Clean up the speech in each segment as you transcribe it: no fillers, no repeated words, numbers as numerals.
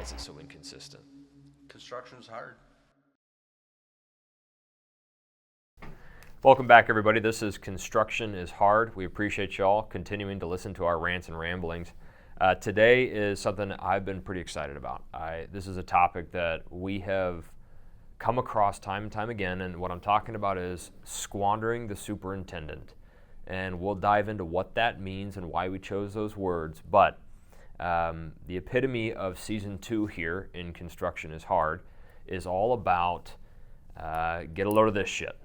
is it so inconsistent? Construction is hard. Welcome back, everybody. This is Construction is Hard. We appreciate y'all continuing to listen to our rants and ramblings. Today is something I've been pretty excited about. This is a topic that we have come across time and time again, and what I'm talking about is squandering the superintendent. And we'll dive into what that means and why we chose those words. But the epitome of season 2 here in Construction is Hard is all about get a load of this shit.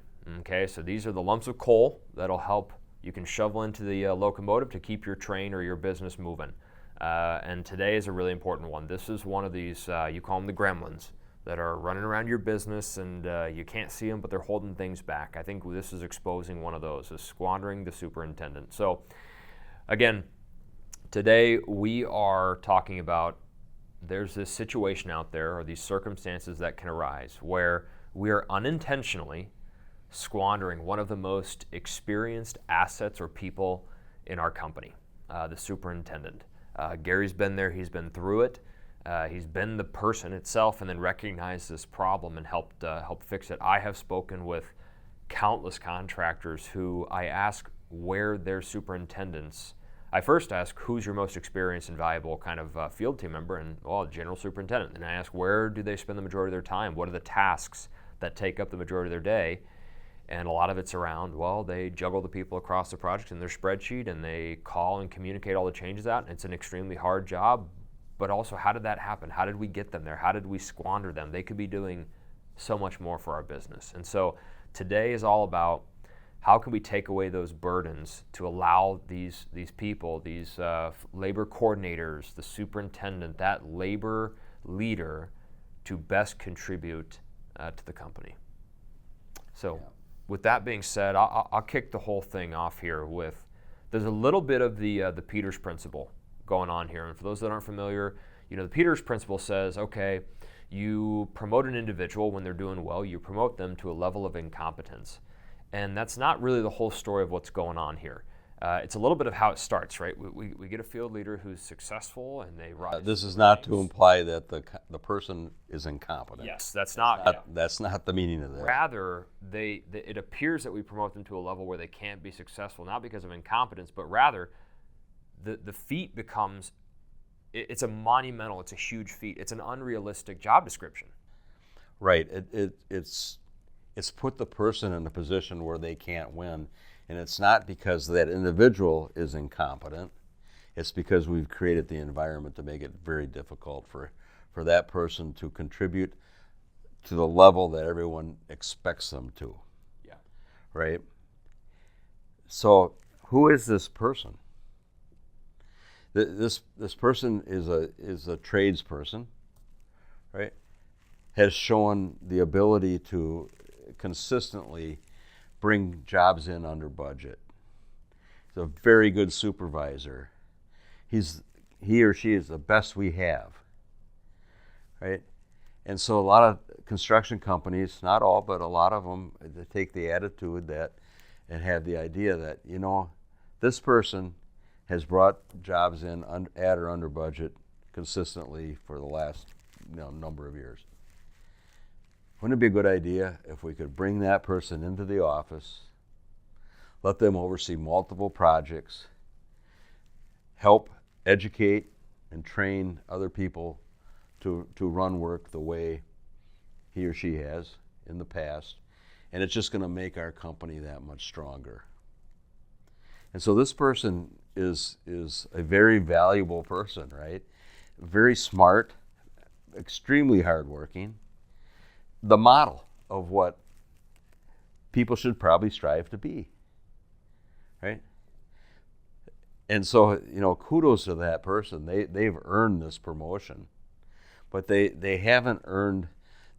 Okay, so these are the lumps of coal that'll help you can shovel into the locomotive to keep your train or your business moving. And today is a really important one. This is one of these, you call them the gremlins, that are running around your business and you can't see them, but they're holding things back. I think this is exposing one of those, is squandering the superintendent. So again, today we are talking about there's this situation out there, or these circumstances that can arise where we are unintentionally squandering one of the most experienced assets or people in our company, the superintendent. Gary's been there, he's been through it, he's been the person itself and then recognized this problem and helped fix it. I have spoken with countless contractors who I ask where their superintendents, I first ask who's your most experienced and valuable kind of field team member, and general superintendent. And I ask where do they spend the majority of their time, what are the tasks that take up the majority of their day. And a lot of it's around, they juggle the people across the project in their spreadsheet and they call and communicate all the changes out. And it's an extremely hard job, but also how did that happen? How did we get them there? How did we squander them? They could be doing so much more for our business. And so today is all about how can we take away those burdens to allow these people, these labor coordinators, the superintendent, that labor leader to best contribute to the company. So. Yeah. With that being said, I'll kick the whole thing off here with, there's a little bit of the Peters principle going on here. And for those that aren't familiar, the Peters principle says, okay, you promote an individual when they're doing well, you promote them to a level of incompetence. And that's not really the whole story of what's going on here. It's a little bit of how it starts, right? We get a field leader who's successful and they rise. This is not to imply that the person is incompetent. Yes, that's not. That's not the meaning of this. Rather, it appears that we promote them to a level where they can't be successful, not because of incompetence, but rather the feat becomes, it's a huge feat. It's an unrealistic job description. Right. It's put the person in a position where they can't win. And it's not because that individual is incompetent. It's because we've created the environment to make it very difficult for that person to contribute to the level that everyone expects them to. Yeah. Right? So who is this person? This person is a tradesperson, right? Has shown the ability to consistently bring jobs in under budget. He's a very good supervisor. He or she is the best we have, right? And so a lot of construction companies, not all, but a lot of them, they take the attitude that and have the idea that, this person has brought jobs in at or under budget consistently for the last number of years. Wouldn't it be a good idea if we could bring that person into the office, let them oversee multiple projects, help educate and train other people to run work the way he or she has in the past, and it's just going to make our company that much stronger. And so this person is a very valuable person, right? Very smart, extremely hardworking. The model of what people should probably strive to be, right? And so, kudos to that person. They've earned this promotion, but they haven't earned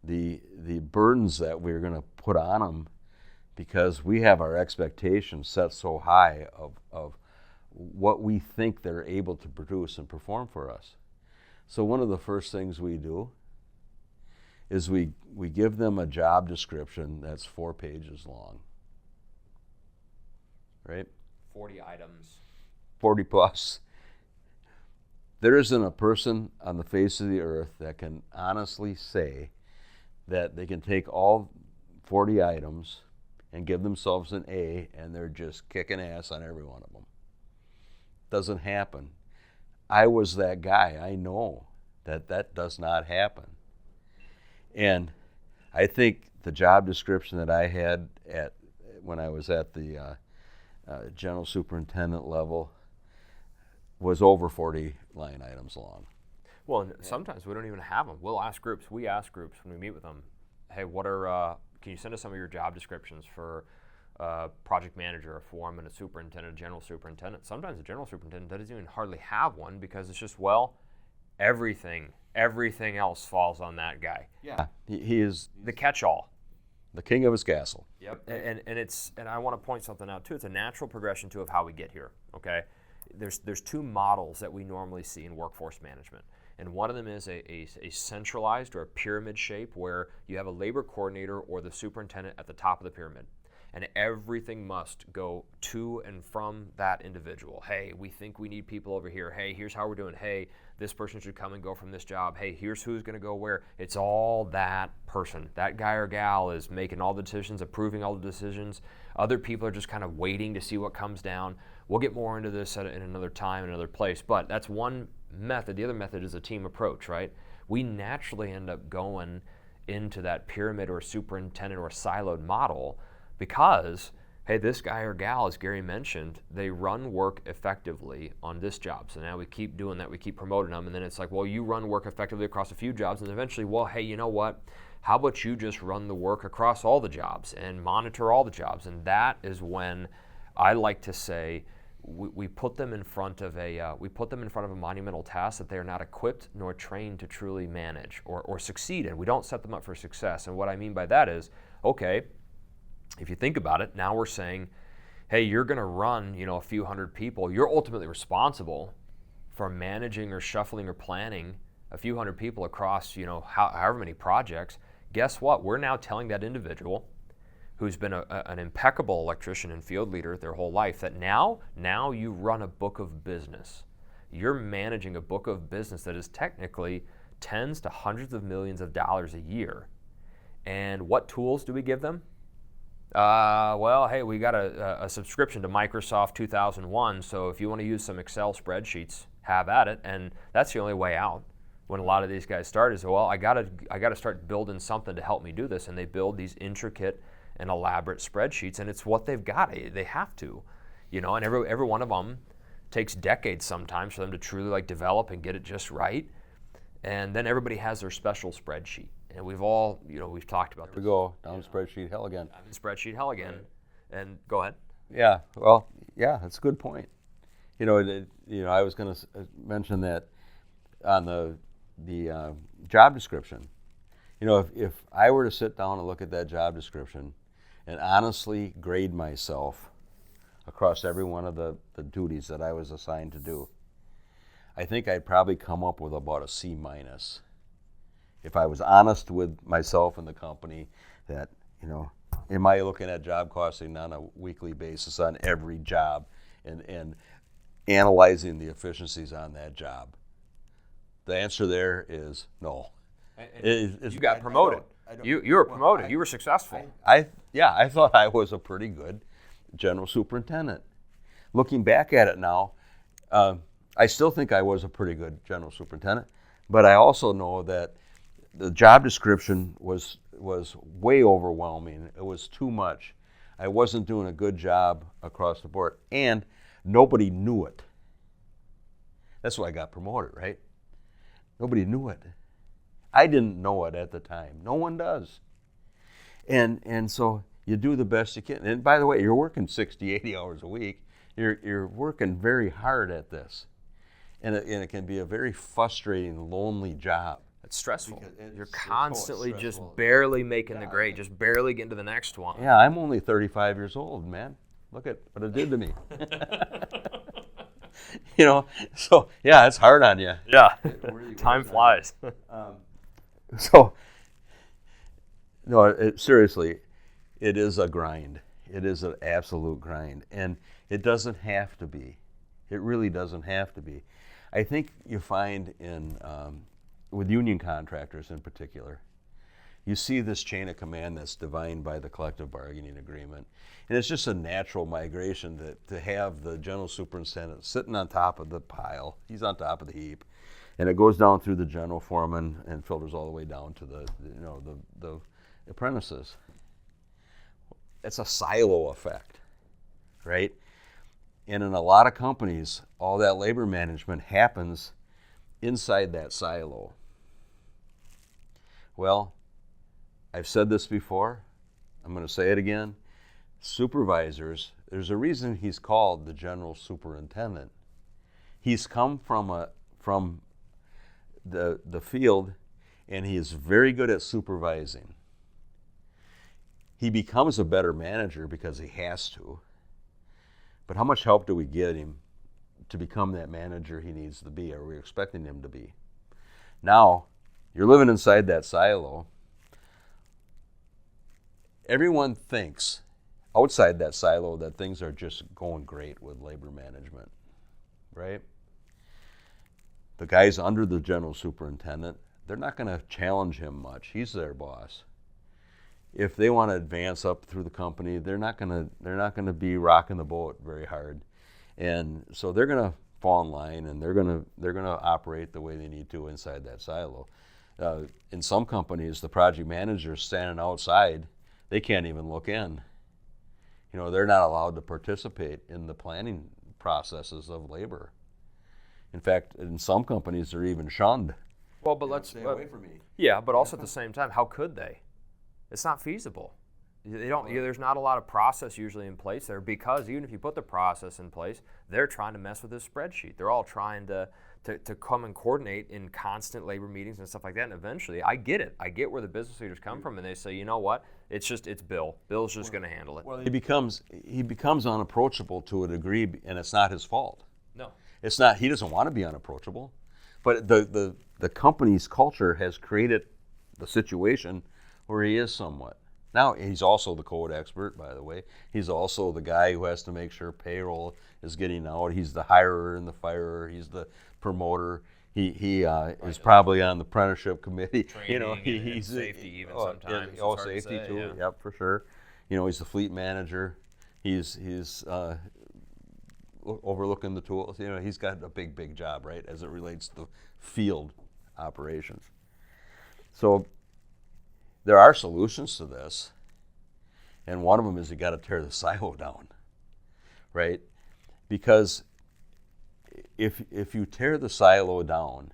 the burdens that we're going to put on them because we have our expectations set so high of what we think they're able to produce and perform for us. So one of the first things we do is we give them a job description that's 4 pages long, right? 40 items. 40 plus. There isn't a person on the face of the earth that can honestly say that they can take all 40 items and give themselves an A and they're just kicking ass on every one of them. Doesn't happen. I was that guy. I know that does not happen. And I think the job description that I had when I was at the general superintendent level was over 40 line items long. Well, and sometimes we don't even have them. We ask groups when we meet with them, hey, can you send us some of your job descriptions for a project manager, a foreman, a superintendent, a general superintendent? Sometimes the general superintendent doesn't even hardly have one because it's just, everything else falls on that guy. Yeah, he is the catch-all. The king of his castle. Yep, and I want to point something out too. It's a natural progression too of how we get here. Okay, there's two models that we normally see in workforce management, and one of them is a centralized or a pyramid shape where you have a labor coordinator or the superintendent at the top of the pyramid, and everything must go to and from that individual. Hey, we think we need people over here. Hey, here's how we're doing. Hey, this person should come and go from this job. Hey, here's who's going to go where. It's all that person. That guy or gal is making all the decisions, approving all the decisions. Other people are just kind of waiting to see what comes down. We'll get more into this in another time, in another place, but that's one method. The other method is a team approach, right? We naturally end up going into that pyramid or superintendent or siloed model because, hey, this guy or gal, as Gary mentioned, they run work effectively on this job. So now we keep doing that, we keep promoting them, and then it's like, well, you run work effectively across a few jobs, and eventually, well, hey, you know what? How about you just run the work across all the jobs and monitor all the jobs? And that is when I like to say we put them in front of a monumental task that they are not equipped nor trained to truly manage or succeed in. We don't set them up for success. And what I mean by that is, okay, if you think about it, now we're saying, hey, you're going to run, a few hundred people. You're ultimately responsible for managing or shuffling or planning a few hundred people across, however many projects. Guess what? We're now telling that individual who's been an impeccable electrician and field leader their whole life that now you run a book of business. You're managing a book of business that is technically tens to hundreds of millions of dollars a year. And what tools do we give them? Hey, we got a subscription to Microsoft 2001, so if you want to use some Excel spreadsheets, have at it. And that's the only way out. When a lot of these guys start is, I gotta start building something to help me do this, and they build these intricate and elaborate spreadsheets, and it's what they've got. They have to, and every one of them takes decades sometimes for them to truly develop and get it just right. And then everybody has their special spreadsheet. And we've all, we've talked about this. We go down spreadsheet hell again. I'm in spreadsheet hell again. Right. And go ahead. Yeah, well, yeah, that's a good point. I was going to mention that on the job description. If I were to sit down and look at that job description and honestly grade myself across every one of the duties that I was assigned to do, I think I'd probably come up with about a C-. If I was honest with myself and the company that, am I looking at job costing on a weekly basis on every job and analyzing the efficiencies on that job? The answer there is no. You got promoted. You were promoted. You were successful. I thought I was a pretty good general superintendent. Looking back at it now, I still think I was a pretty good general superintendent, but I also know that the job description was way overwhelming. It was too much. I wasn't doing a good job across the board, and nobody knew it. That's why I got promoted, right? Nobody knew it. I didn't know it at the time. No one does. And so you do the best you can. And by the way, you're working 60, 80 hours a week. You're working very hard at this. And it can be a very frustrating, lonely job. It's stressful. You're constantly just barely making the grade, just barely getting to the next one. Yeah, I'm only 35 years old, man. Look at what it did to me. So yeah, it's hard on you. Yeah, time flies. Seriously, it is a grind. It is an absolute grind, and it doesn't have to be. It really doesn't have to be. I think you find in with union contractors in particular, you see this chain of command that's defined by the collective bargaining agreement. And it's just a natural migration to have the general superintendent sitting on top of the pile. He's on top of the heap. And it goes down through the general foreman and filters all the way down to the apprentices. It's a silo effect, right? And in a lot of companies, all that labor management happens inside that silo. Well, I've said this before, I'm going to say it again. Supervisors, there's a reason he's called the general superintendent. He's come from the field, and he is very good at supervising. He becomes a better manager because he has to. But how much help do we get him to become that manager he needs to be, or we're expecting him to be? Now, you're living inside that silo. Everyone thinks outside that silo that things are just going great with labor management, right? The guys under the general superintendent, they're not going to challenge him much. He's their boss. If they want to advance up through the company, they're not going to be rocking the boat very hard, and so they're going to fall in line, and they're going to operate the way they need to inside that silo. In some companies, the project manager is standing outside. They can't even look in. You know, they're not allowed to participate in the planning processes of labor. In fact, in some companies, they're even shunned. Well, but let's stay away from me. Yeah, but also at the same time, how could they? It's not feasible. They don't. There's not a lot of process usually in place there, because even if you put the process in place, they're trying to mess with this spreadsheet. They're all trying to come and coordinate in constant labor meetings and stuff like that. And eventually, I get it. I get where the business leaders come from, and they say, you know what? It's Bill. Bill's just going to handle it. Well, he becomes unapproachable to a degree, and it's not his fault. No, it's not. He doesn't want to be unapproachable, but the company's culture has created the situation where he is somewhat. Now, he's also the code expert, by the way. He's also the guy who has to make sure payroll is getting out. He's the hirer and the firer. He's the promoter. He is probably on the apprenticeship committee. Training, he's safety even sometimes. Safety too. Yeah. Yep, for sure. You know, he's the fleet manager. He's overlooking the tools. You know, he's got a big job, right, as it relates to field operations. So there are solutions to this, and one of them is you got to tear the silo down, right? Because if you tear the silo down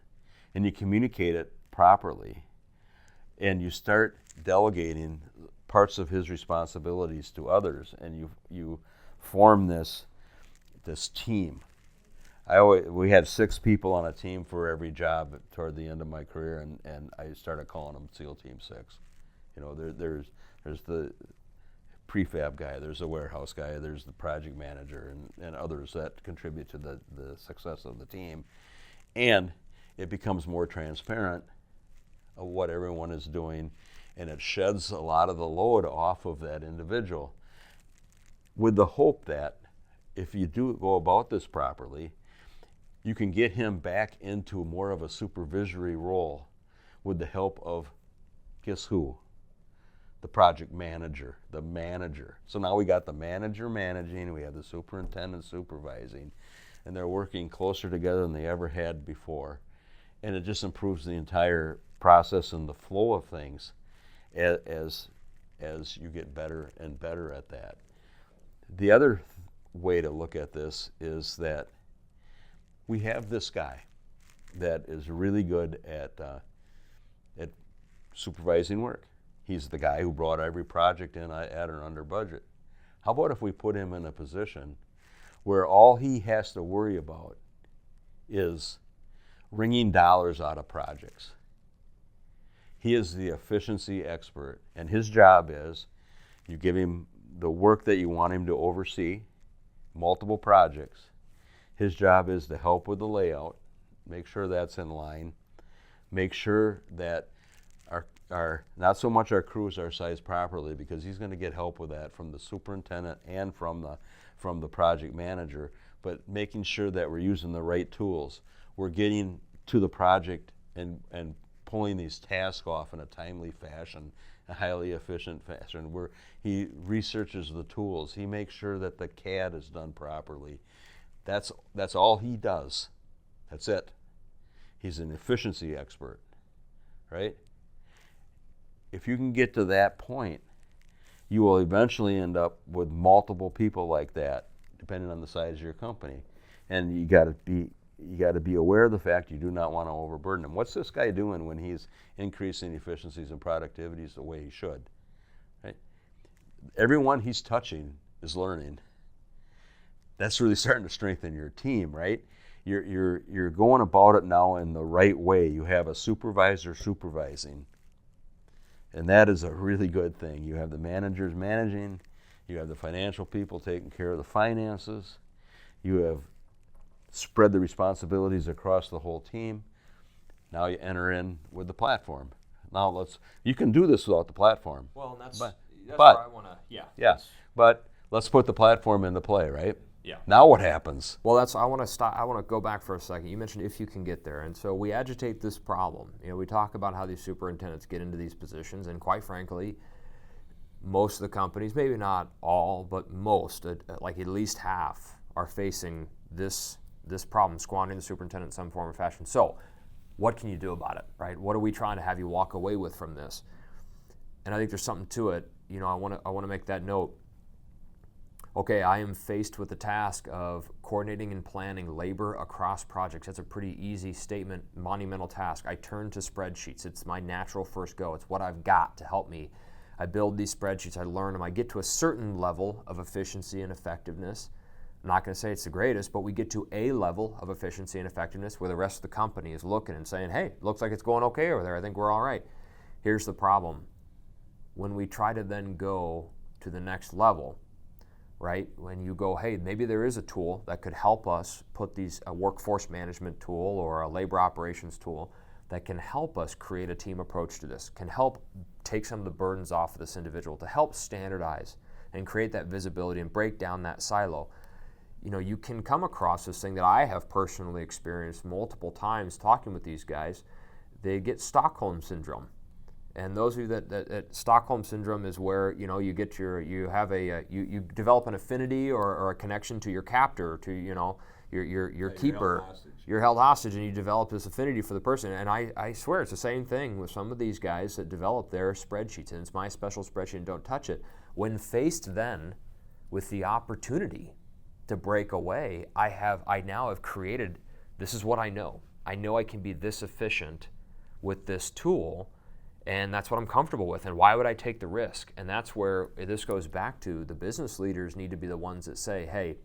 and you communicate it properly, and you start delegating parts of his responsibilities to others, and you form this team. We had 6 people on a team for every job toward the end of my career, and I started calling them SEAL Team 6. You know, there's the prefab guy, there's the warehouse guy, there's the project manager, and others that contribute to the success of the team. And it becomes more transparent of what everyone is doing, and it sheds a lot of the load off of that individual, with the hope that if you do go about this properly, you can get him back into more of a supervisory role with the help of, guess who? The project manager, the manager. So now we got the manager managing, we have the superintendent supervising, and they're working closer together than they ever had before. And it just improves the entire process and the flow of things as you get better and better at that. The other way to look at this is that we have this guy that is really good at supervising work. He's the guy who brought every project in at or under budget. How about if we put him in a position where all he has to worry about is wringing dollars out of projects? He is the efficiency expert, and his job is, you give him the work that you want him to oversee, multiple projects. His job is to help with the layout, make sure that's in line, make sure that our not so much our crews are sized properly, because he's going to get help with that from the superintendent and from the project manager, but making sure that we're using the right tools. We're getting to the project and pulling these tasks off in a timely fashion, a highly efficient fashion. He researches the tools. He makes sure that the CAD is done properly. That's all he does. That's it. He's an efficiency expert, right? If you can get to that point, you will eventually end up with multiple people like that, depending on the size of your company. And you got to be aware of the fact you do not want to overburden him. What's this guy doing when he's increasing efficiencies and productivities the way he should? Right? Everyone he's touching is learning. That's really starting to strengthen your team, right? You're going about it now in the right way. You have a supervisor supervising, and that is a really good thing. You have the managers managing, you have the financial people taking care of the finances, you have spread the responsibilities across the whole team. Now you enter in with the platform. Now you can do this without the platform. Well, and that's but where I want to, yeah. But let's put the platform into play, right? Yeah. Now what happens? Well, I want to go back for a second. You mentioned if you can get there, and so we agitate this problem. We talk about how these superintendents get into these positions, and quite frankly, most of the companies, maybe not all, but most, like at least half, are facing this problem, squandering the superintendent in some form or fashion. So, what can you do about it, right? What are we trying to have you walk away with from this? And I think there's something to it. I want to make that note. Okay, I am faced with the task of coordinating and planning labor across projects. That's a pretty easy statement, monumental task. I turn to spreadsheets. It's my natural first go. It's what I've got to help me. I build these spreadsheets, I learn them, I get to a certain level of efficiency and effectiveness. I'm not going to say it's the greatest, but we get to a level of efficiency and effectiveness where the rest of the company is looking and saying, hey, looks like it's going okay over there. I think we're all right. Here's the problem. When we try to then go to the next level, right? When you go, hey, maybe there is a tool that could help us put a workforce management tool or a labor operations tool that can help us create a team approach to this, can help take some of the burdens off of this individual, to help standardize and create that visibility and break down that silo. You can come across this thing that I have personally experienced multiple times talking with these guys. They get Stockholm syndrome. And those of you that Stockholm syndrome is where you develop an affinity or a connection to your captor, to your keeper. You're held hostage, and you develop this affinity for the person. And I swear it's the same thing with some of these guys that develop their spreadsheets, and it's my special spreadsheet and don't touch it. When faced then with the opportunity to break away, I now have created, this is what I know. I know I can be this efficient with this tool. And that's what I'm comfortable with. And why would I take the risk? And that's where this goes back to the business leaders need to be the ones that say, hey,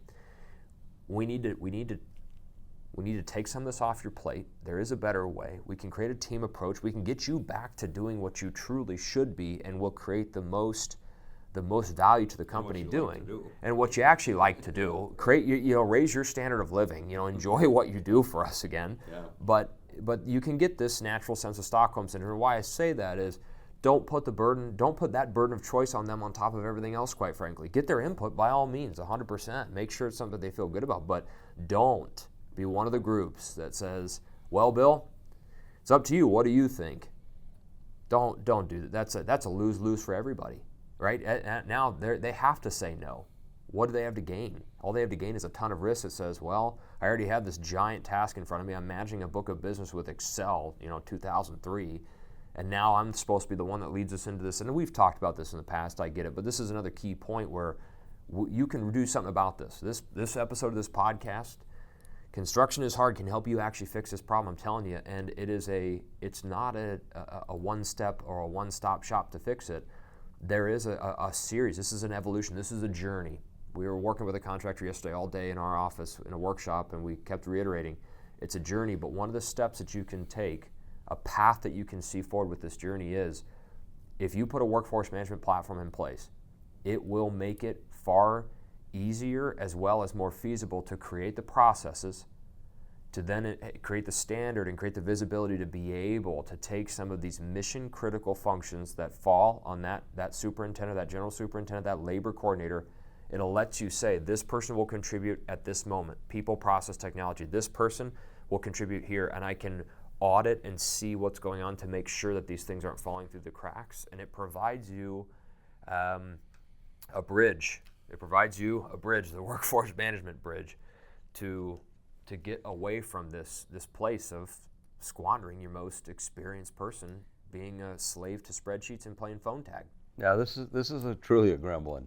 we need to take some of this off your plate. There is a better way. We can create a team approach. We can get you back to doing what you truly should be, and we'll create the most value to the company doing. And what you actually like to do. Create, raise your standard of living. Enjoy what you do for us again. Yeah. But you can get this natural sense of Stockholm syndrome. Why I say that is, don't put that burden of choice on them on top of everything else, quite frankly. Get their input by all means, 100%. Make sure it's something they feel good about, but don't be one of the groups that says, well, Bill, it's up to you. What do you think? Don't do that. That's a lose-lose for everybody, right? Now they have to say no. What do they have to gain? All they have to gain is a ton of risk that says, well, I already have this giant task in front of me. I'm managing a book of business with Excel, 2003, and now I'm supposed to be the one that leads us into this. And we've talked about this in the past, I get it, but this is another key point where you can do something about this. This episode of this podcast, Construction is Hard, can help you actually fix this problem, I'm telling you, and it's not a one-step or a one-stop shop to fix it. There is a series. This is an evolution. This is a journey. We were working with a contractor yesterday all day in our office in a workshop, and we kept reiterating, it's a journey, but one of the steps that you can take, a path that you can see forward with this journey is, if you put a workforce management platform in place, it will make it far easier as well as more feasible to create the processes, to then create the standard and create the visibility to be able to take some of these mission critical functions that fall on that superintendent, that general superintendent, that labor coordinator, It'll let you say, this person will contribute at this moment. People, process, technology. This person will contribute here, and I can audit and see what's going on to make sure that these things aren't falling through the cracks. And it provides you a bridge. It provides you a bridge, the workforce management bridge, to get away from this place of squandering your most experienced person being a slave to spreadsheets and playing phone tag. Yeah, this is truly a gremlin.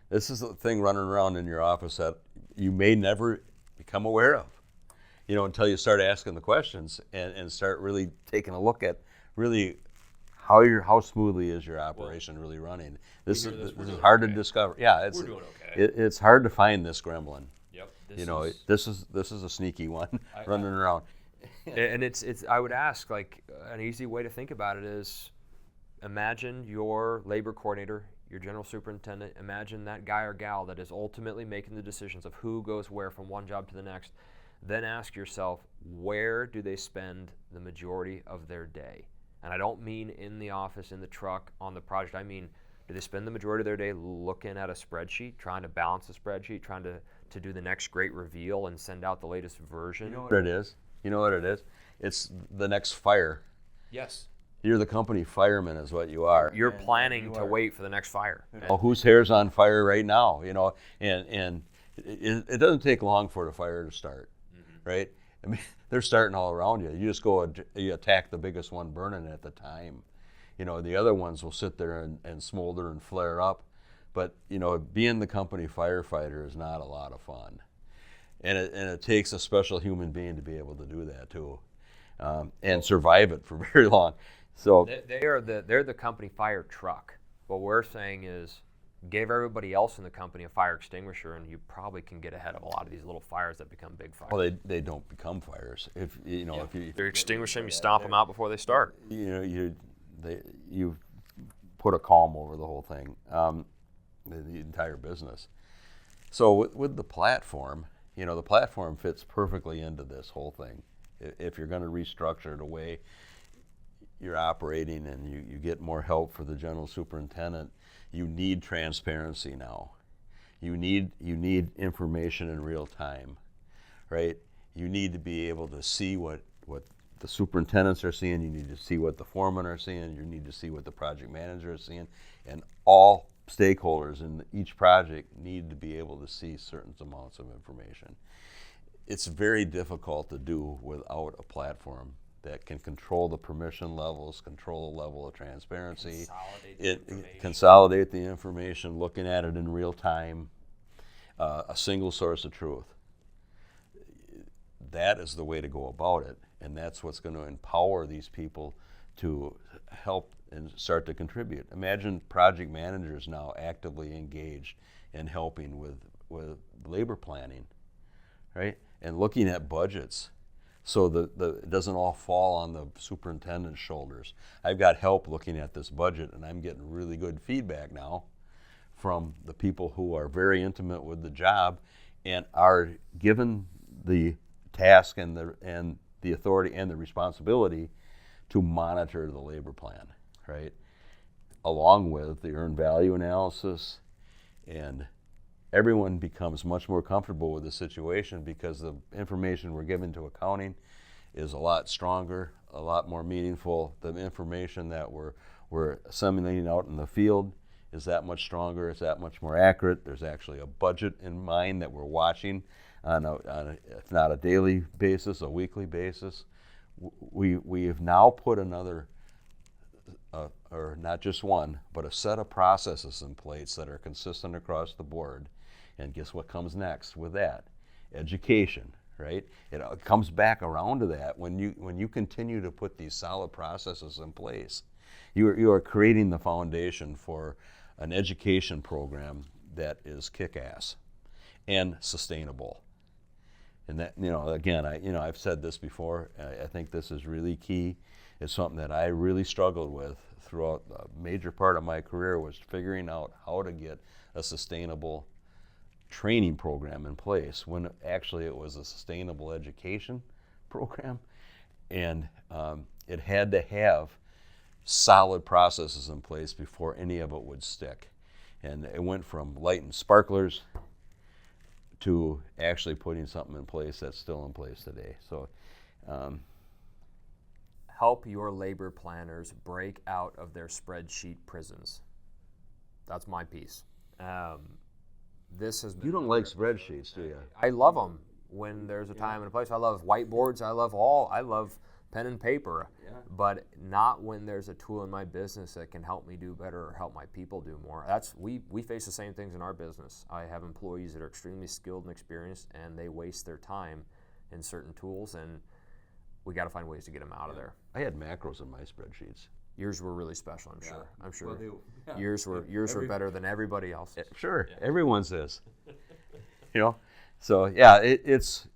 This is a thing running around in your office that you may never become aware of, until you start asking the questions and start really taking a look at really how smoothly is your operation really running. This is hard to discover. Yeah, We're doing okay. It's hard to find this gremlin. Yep. This is a sneaky one running around. And it's I would ask, like, an easy way to think about it is, imagine your labor coordinator, your general superintendent, imagine that guy or gal that is ultimately making the decisions of who goes where from one job to the next. Then ask yourself, where do they spend the majority of their day? And I don't mean in the office, in the truck, on the project. I mean, do they spend the majority of their day looking at a spreadsheet, trying to balance the spreadsheet, trying to do the next great reveal and send out the latest version? You know what it is? It's the next fire. Yes. You're the company fireman is what you are. You're planning to wait for the next fire. Whose hair's on fire right now, and it doesn't take long for the fire to start, right? I mean, they're starting all around you. You just go, you attack the biggest one burning at the time. The other ones will sit there and smolder and flare up. But, being the company firefighter is not a lot of fun. And it takes a special human being to be able to do that too, and survive it for very long. So they're the company fire truck. What we're saying is, give everybody else in the company a fire extinguisher, and you probably can get ahead of a lot of these little fires that become big fires. Well, they don't become fires if if you extinguish them, you stomp them out before they start. You put a calm over the whole thing, the entire business. So with the platform, the platform fits perfectly into this whole thing. If you're going to restructure the way you're operating and you get more help for the general superintendent, you need transparency now. You need information in real time, right? You need to be able to see what the superintendents are seeing. You need to see what the foremen are seeing. You need to see what the project manager is seeing. And all stakeholders in each project need to be able to see certain amounts of information. It's very difficult to do without a platform that can control the permission levels, control the level of transparency, consolidate the information, looking at it in real time, a single source of truth. That is the way to go about it, and that's what's going to empower these people to help and start to contribute. Imagine project managers now actively engaged in helping with labor planning, right? And looking at budgets, so it doesn't all fall on the superintendent's shoulders. I've got help looking at this budget, and I'm getting really good feedback now from the people who are very intimate with the job and are given the task and the authority and the responsibility to monitor the labor plan, right? Along with the earned value analysis, and everyone becomes much more comfortable with the situation because the information we're given to accounting is a lot stronger, a lot more meaningful. The information that we're disseminating out in the field is that much stronger, it's that much more accurate. There's actually a budget in mind that we're watching on a if not a daily basis, a weekly basis. We have now put another, or not just one, but a set of processes in place that are consistent across the board. And guess what comes next with that? Education, right? It comes back around to that. When you continue to put these solid processes in place, you are creating the foundation for an education program that is kick-ass and sustainable. And that, again, I've said this before. I think this is really key. It's something that I really struggled with throughout a major part of my career, was figuring out how to get a sustainable training program in place when actually it was a sustainable education program. And it had to have solid processes in place before any of it would stick. And it went from lighting sparklers to actually putting something in place that's still in place today. So, help your labor planners break out of their spreadsheet prisons. That's my piece. This has been. you don't like spreadsheets, do you? I love them when there's a time and a place. I love whiteboards. I love pen and paper. Yeah. But not when there's a tool in my business that can help me do better or help my people do more. We face the same things in our business. I have employees that are extremely skilled and experienced, and they waste their time in certain tools, and we got to find ways to get them out of there. I had macros in my spreadsheets. Yours were really special, I'm sure. I'm sure. Well, Yours were better than everybody else's. Sure, everyone's is. You know, so yeah, it's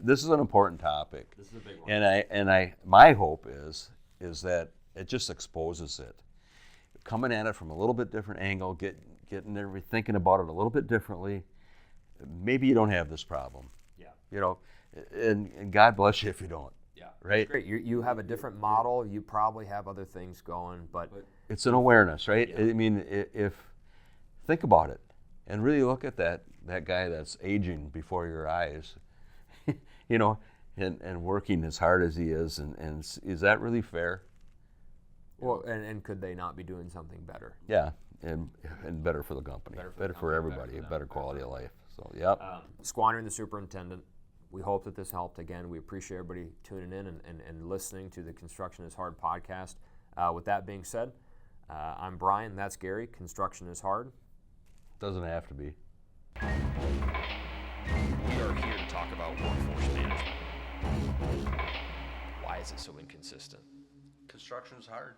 this is an important topic. This is a big one. And my hope is that it just exposes it, coming at it from a little bit different angle, getting everybody thinking about it a little bit differently. Maybe you don't have this problem. Yeah. You know, and God bless you if you don't. Yeah. Right. Great. You have a different model. You probably have other things going, but it's an awareness, right? Yeah. I mean, if think about it and really look at that guy that's aging before your eyes, you know, and working as hard as he is, and is that really fair? well, and could they not be doing something better? Yeah, and better for the company, better for everybody, a better quality of life. So, yep. Squandering the Superintendent. We hope that this helped. Again, we appreciate everybody tuning in and listening to the Construction is Hard podcast. With that being said, I'm Brian. That's Gary. Construction is hard. Doesn't have to be. We are here to talk about workforce management. Why is it so inconsistent? Construction is hard.